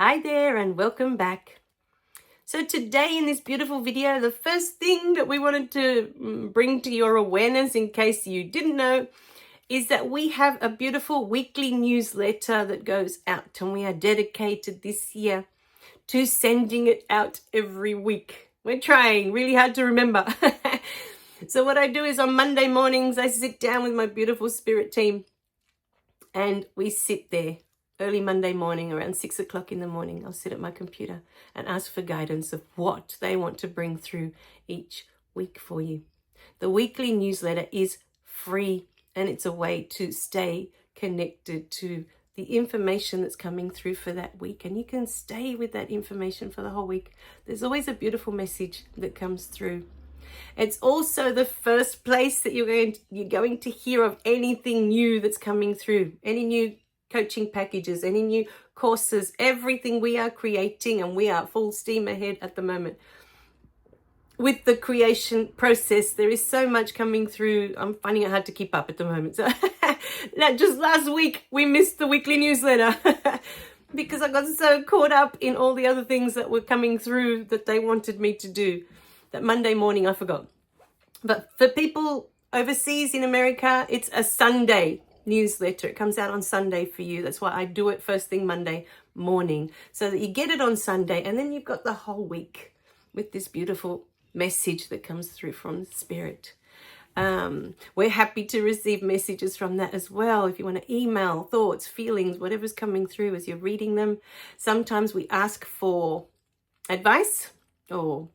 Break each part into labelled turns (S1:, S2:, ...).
S1: Hi there and welcome back. So today in this beautiful video, the first thing that we wanted to bring to your awareness, in case you didn't know, is that we have a beautiful weekly newsletter that goes out, and we are dedicated this year to sending it out every week. We're trying really hard to remember. So what I do is on Monday mornings, I sit down with my beautiful spirit team and we sit there early Monday morning around 6 o'clock in the morning. I'll sit at my computer and ask for guidance of what they want to bring through each week for you. The weekly newsletter is free, and it's a way to stay connected to the information that's coming through for that week, and you can stay with that information for the whole week. There's always a beautiful message that comes through. It's also the first place that you're going to hear of anything new that's coming through, any new coaching packages, any new courses, everything we are creating, and we are full steam ahead at the moment. With the creation process, there is so much coming through. I'm finding it hard to keep up at the moment. So just last week, we missed the weekly newsletter because I got so caught up in all the other things that were coming through that they wanted me to do. That Monday morning, I forgot. But for people overseas in America, it's a Sunday newsletter. It comes out on Sunday for you. That's why I do it first thing Monday morning, so that you get it on Sunday, and then you've got the whole week with this beautiful message that comes through from Spirit. We're happy to receive messages from that as well. If you want to email thoughts, feelings, whatever's coming through as you're reading them. Sometimes we ask for advice or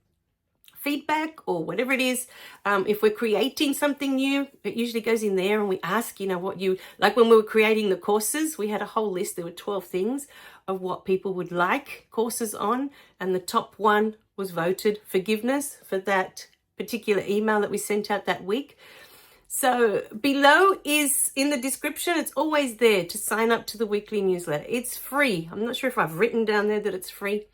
S1: feedback or whatever it is. If we're creating something new, it usually goes in there, and we ask, what you like. When we were creating the courses, we had a whole list. There were 12 things of what people would like courses on, and the top one was voted forgiveness for that particular email that we sent out that week. So below is in the description. It's always there to sign up to the weekly newsletter. It's free. I'm not sure if I've written down there that it's free,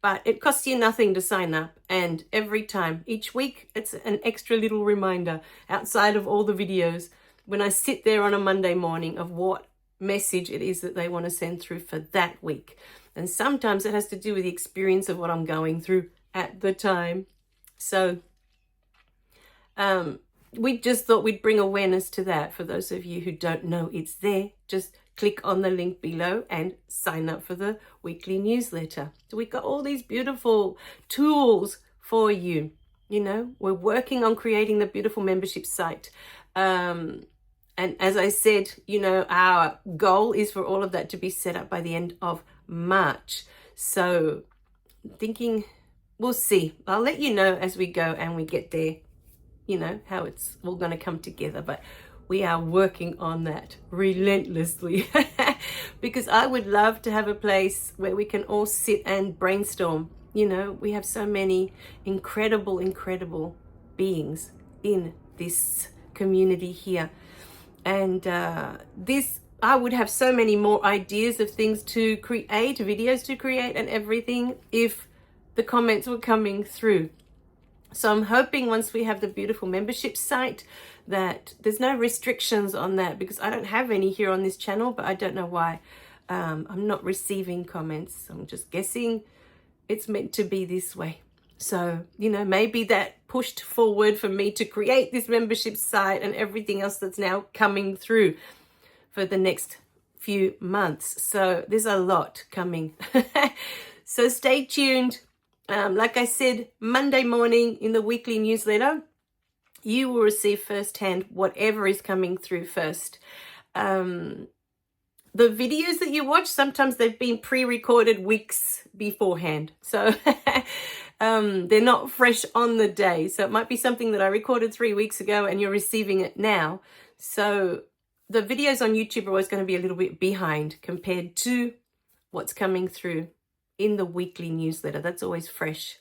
S1: but it costs you nothing to sign up. And every time, each week, it's an extra little reminder outside of all the videos when I sit there on a Monday morning of what message it is that they want to send through for that week. And sometimes it has to do with the experience of what I'm going through at the time. So we just thought we'd bring awareness to that. For those of you who don't know, it's there. Just click on the link below and sign up for the weekly newsletter. So we've got all these beautiful tools for you. We're working on creating the beautiful membership site. And as I said, our goal is for all of that to be set up by the end of March. So thinking, we'll see. I'll let you know as we go and we get there, how it's all going to come together. But we are working on that relentlessly because I would love to have a place where we can all sit and brainstorm. We have so many incredible, incredible beings in this community here. And I would have so many more ideas of things to create, videos to create and everything if the comments were coming through. So I'm hoping once we have the beautiful membership site that there's no restrictions on that, because I don't have any here on this channel, but I don't know why I'm not receiving comments. I'm just guessing it's meant to be this way. So, maybe that pushed forward for me to create this membership site and everything else that's now coming through for the next few months. So there's a lot coming. So stay tuned. Like I said, Monday morning in the weekly newsletter, you will receive firsthand whatever is coming through first. The videos that you watch, sometimes they've been pre-recorded weeks beforehand. So they're not fresh on the day. So it might be something that I recorded 3 weeks ago and you're receiving it now. So the videos on YouTube are always going to be a little bit behind compared to what's coming through in the weekly newsletter. That's always fresh.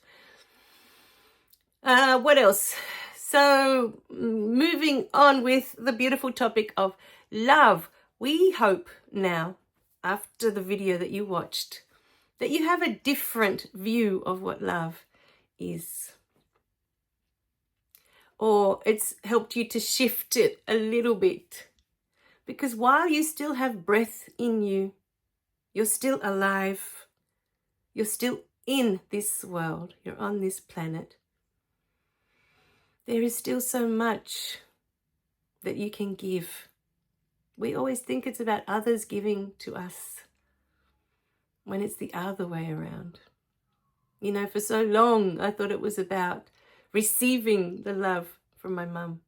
S1: What else? So moving on with the beautiful topic of love. We hope now, after the video that you watched, that you have a different view of what love is. Or it's helped you to shift it a little bit. Because while you still have breath in you, you're still alive. You're still in this world. You're on this planet. There is still so much that you can give. We always think it's about others giving to us, when it's the other way around. You know, for so long, I thought it was about receiving the love from my mum.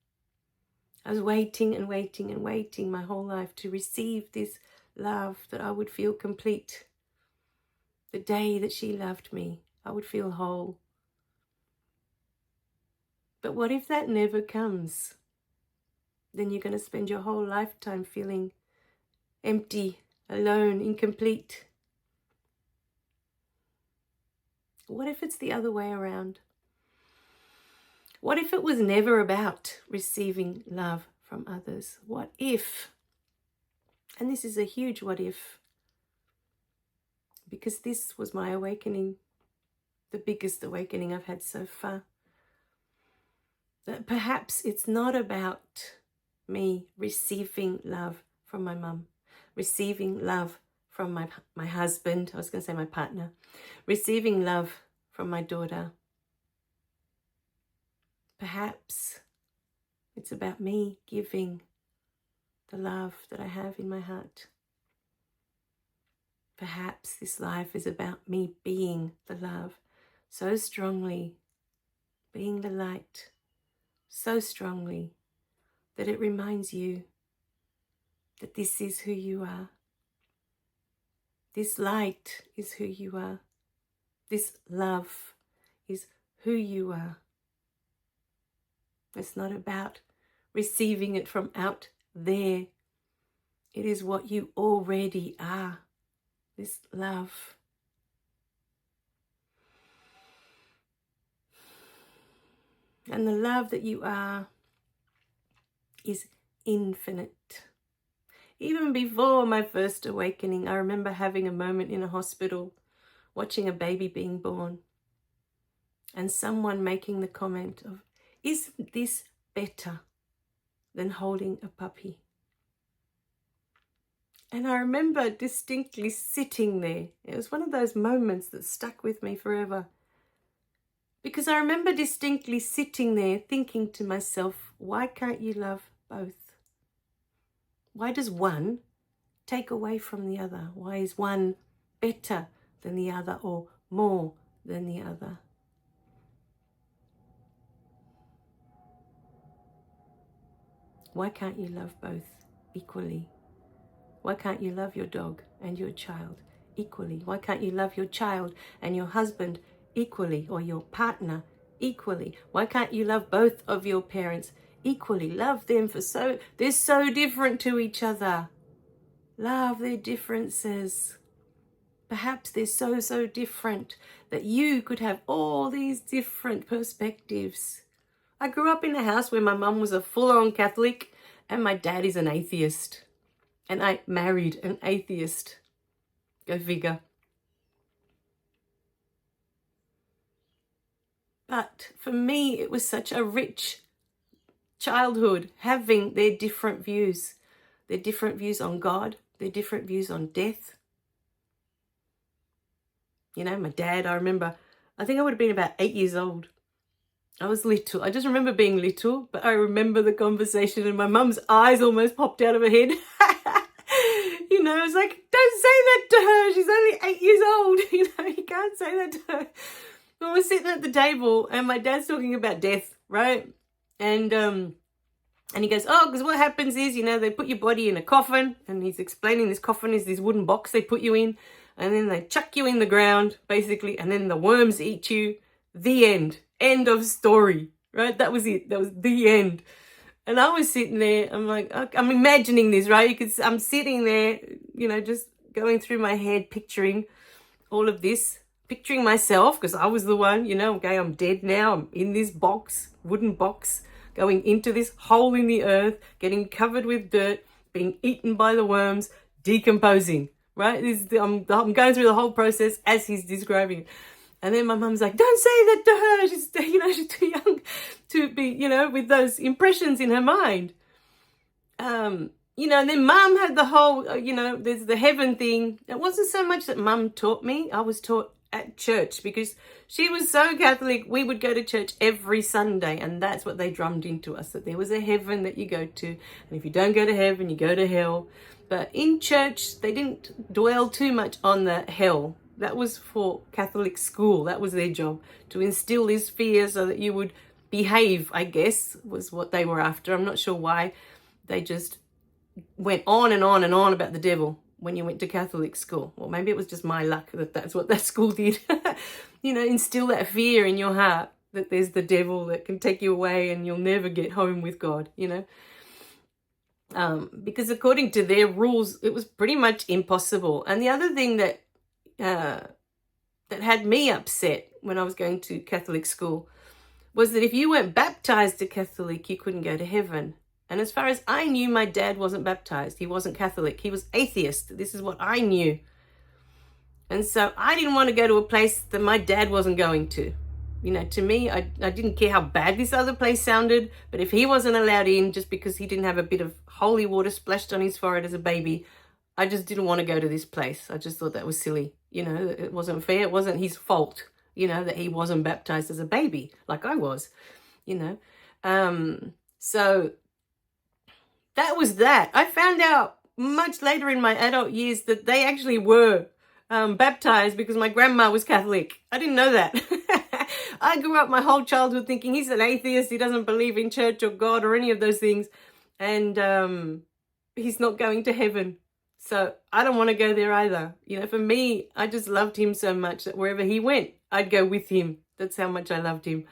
S1: I was waiting and waiting and waiting my whole life to receive this love, that I would feel complete. The day that she loved me, I would feel whole. But what if that never comes? Then you're going to spend your whole lifetime feeling empty, alone, incomplete. What if it's the other way around? What if it was never about receiving love from others? What if, and this is a huge what if, because this was my awakening, the biggest awakening I've had so far, that perhaps it's not about me receiving love from my mum, receiving love from my husband, I was going to say my partner, receiving love from my daughter. Perhaps it's about me giving the love that I have in my heart. Perhaps this life is about me being the love so strongly, being the light so strongly, that it reminds you that this is who you are. This light is who you are. This love is who you are. It's not about receiving it from out there. It is what you already are. This love. And the love that you are is infinite. Even before my first awakening, I remember having a moment in a hospital, watching a baby being born, and someone making the comment of, isn't this better than holding a puppy? And I remember distinctly sitting there. It was one of those moments that stuck with me forever. Because I remember distinctly sitting there thinking to myself, why can't you love both? Why does one take away from the other? Why is one better than the other or more than the other? Why can't you love both equally? Why can't you love your dog and your child equally? Why can't you love your child and your husband equally, or your partner equally? Why can't you love both of your parents equally? Love them they're so different to each other. Love their differences. Perhaps they're so different that you could have all these different perspectives. I grew up in a house where my mum was a full-on Catholic and my dad is an atheist. And I married an atheist. Go figure. But for me, it was such a rich childhood, having their different views on God, their different views on death. You know, my dad, I remember, I think I would have been about 8 years old. I was little. I just remember being little, but I remember the conversation and my mum's eyes almost popped out of her head. You know, I was like, don't say that to her. She's only 8 years old. You know, you can't say that to her. I was sitting at the table and my dad's talking about death, right? And he goes, oh, because what happens is, you know, they put your body in a coffin, and he's explaining this coffin is this wooden box they put you in, and then they chuck you in the ground, basically, and then the worms eat you. The end. End of story, right? That was it. That was the end. And I was sitting there, I'm like, I'm imagining this, right? I'm sitting there, you know, just going through my head, picturing all of this, picturing myself, because I was the one, you know, okay, I'm dead now. I'm in this box, wooden box, going into this hole in the earth, getting covered with dirt, being eaten by the worms, decomposing, right? I'm going through the whole process as he's describing it. And then my mum's like, don't say that to her. She's too young to be, you know, with those impressions in her mind. You know, and then mum had the whole, you know, there's the heaven thing. It wasn't so much that mum taught me. I was taught at church, because she was so Catholic. We would go to church every Sunday, and that's what they drummed into us, that there was a heaven that you go to, and if you don't go to heaven, you go to hell. But in church, they didn't dwell too much on the hell. That was for Catholic school. That was their job, to instill this fear so that you would behave, I guess, was what they were after. I'm not sure why. They just went on and on and on about the devil when you went to Catholic school. Or maybe it was just my luck that that's what that school did. You know, instill that fear in your heart that there's the devil that can take you away and you'll never get home with God, you know. Because according to their rules, it was pretty much impossible. And the other thing that had me upset when I was going to Catholic school was that if you weren't baptized a Catholic, you couldn't go to heaven. And as far as I knew, my dad wasn't baptized. He wasn't Catholic. He was atheist. This is what I knew. And so I didn't want to go to a place that my dad wasn't going to. You know, to me, I didn't care how bad this other place sounded, but if he wasn't allowed in just because he didn't have a bit of holy water splashed on his forehead as a baby, I just didn't want to go to this place. I just thought that was silly. You know, it wasn't fair. It wasn't his fault, you know, that he wasn't baptized as a baby like I was, you know. So that was that. I found out much later in my adult years that they actually were baptized because my grandma was Catholic. I didn't know that. I grew up my whole childhood thinking he's an atheist. He doesn't believe in church or God or any of those things. And he's not going to heaven. So I don't want to go there either. You know, for me, I just loved him so much that wherever he went, I'd go with him. That's how much I loved him.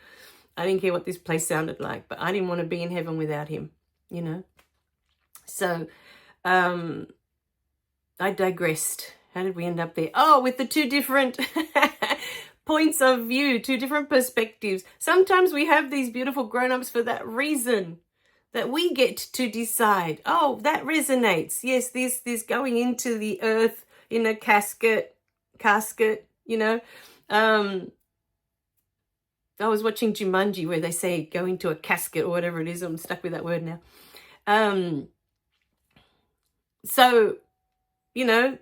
S1: I didn't care what this place sounded like, but I didn't want to be in heaven without him, you know. So I digressed. How did we end up there? Oh, with the two different points of view, two different perspectives. Sometimes we have these beautiful grown-ups for that reason, that we get to decide, oh, that resonates. Yes, this going into the earth in a casket, you know. I was watching Jumanji where they say go into a casket or whatever it is. I'm stuck with that word now. So, you know,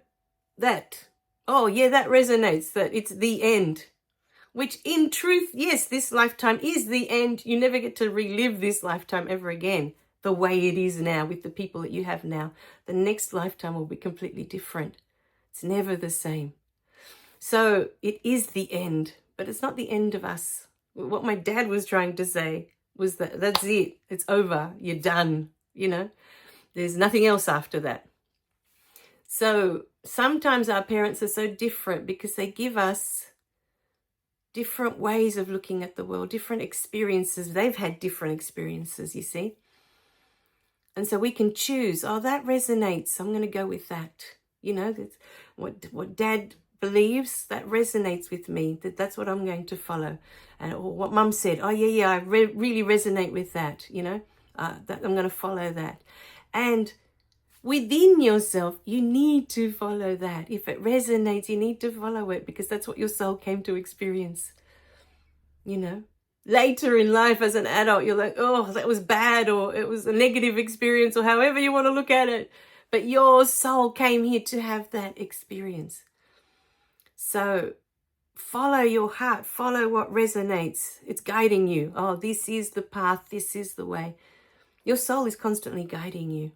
S1: that, oh yeah, that resonates, that it's the end. Which in truth, yes, this lifetime is the end. You never get to relive this lifetime ever again the way it is now with the people that you have now. The next lifetime will be completely different. It's never the same. So it is the end, but it's not the end of us. What my dad was trying to say was that that's it. It's over. You're done. You know, there's nothing else after that. So sometimes our parents are so different because they give us different ways of looking at the world, different experiences. They've had different experiences, you see. And so we can choose, oh, that resonates. I'm going to go with that. You know, that's what dad believes, that resonates with me. That's what I'm going to follow. And or what mum said, oh, yeah, I really resonate with that, you know, that I'm going to follow that. And within yourself, you need to follow that. If it resonates, you need to follow it because that's what your soul came to experience. You know, later in life as an adult, you're like, oh, that was bad, or it was a negative experience, or however you want to look at it. But your soul came here to have that experience. So follow your heart, follow what resonates. It's guiding you. Oh, this is the path, this is the way. Your soul is constantly guiding you.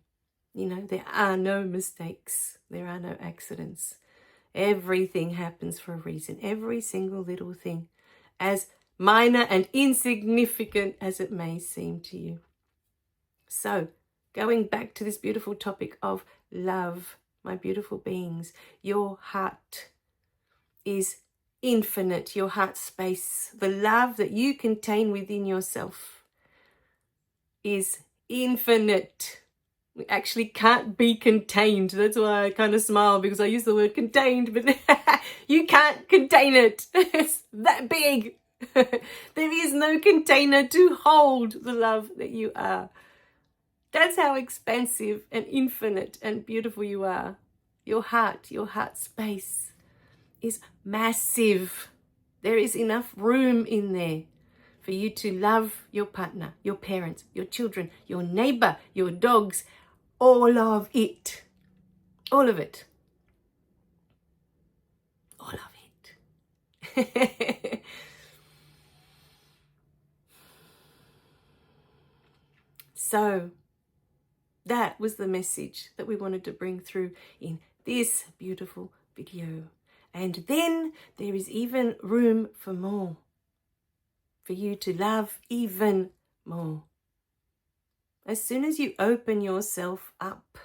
S1: You know, there are no mistakes. There are no accidents. Everything happens for a reason. Every single little thing, as minor and insignificant as it may seem to you. So, going back to this beautiful topic of love, my beautiful beings, your heart is infinite. Your heart space, the love that you contain within yourself is infinite. We actually can't be contained. That's why I kind of smile, because I use the word contained, but you can't contain it. It's that big. There is no container to hold the love that you are. That's how expansive and infinite and beautiful you are. Your heart space is massive. There is enough room in there for you to love your partner, your parents, your children, your neighbor, your dogs, all of it. All of it. All of So that was the message that we wanted to bring through in this beautiful video. And then there is even room for more, for you to love even more. As soon as you open yourself up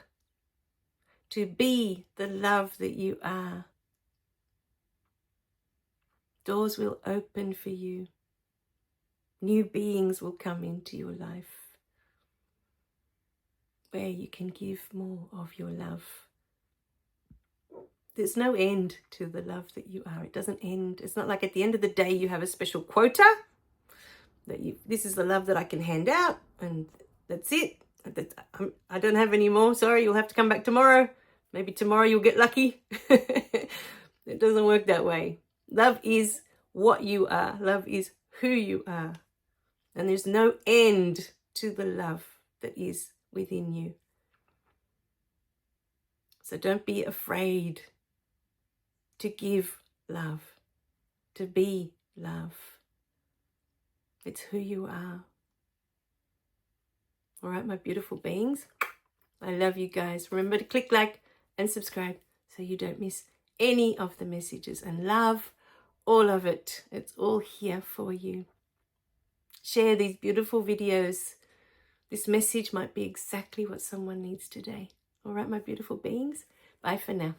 S1: to be the love that you are, doors will open for you. New beings will come into your life where you can give more of your love. There's no end to the love that you are. It doesn't end. It's not like at the end of the day you have a special quota that this is the love that I can hand out and that's it. I don't have any more. Sorry, you'll have to come back tomorrow. Maybe tomorrow you'll get lucky. It doesn't work that way. Love is what you are. Love is who you are. And there's no end to the love that is within you. So don't be afraid to give love, to be love. It's who you are. All right, my beautiful beings. I love you guys. Remember to click like and subscribe so you don't miss any of the messages, and love all of it. It's all here for you. Share these beautiful videos. This message might be exactly what someone needs today. All right, my beautiful beings. Bye for now.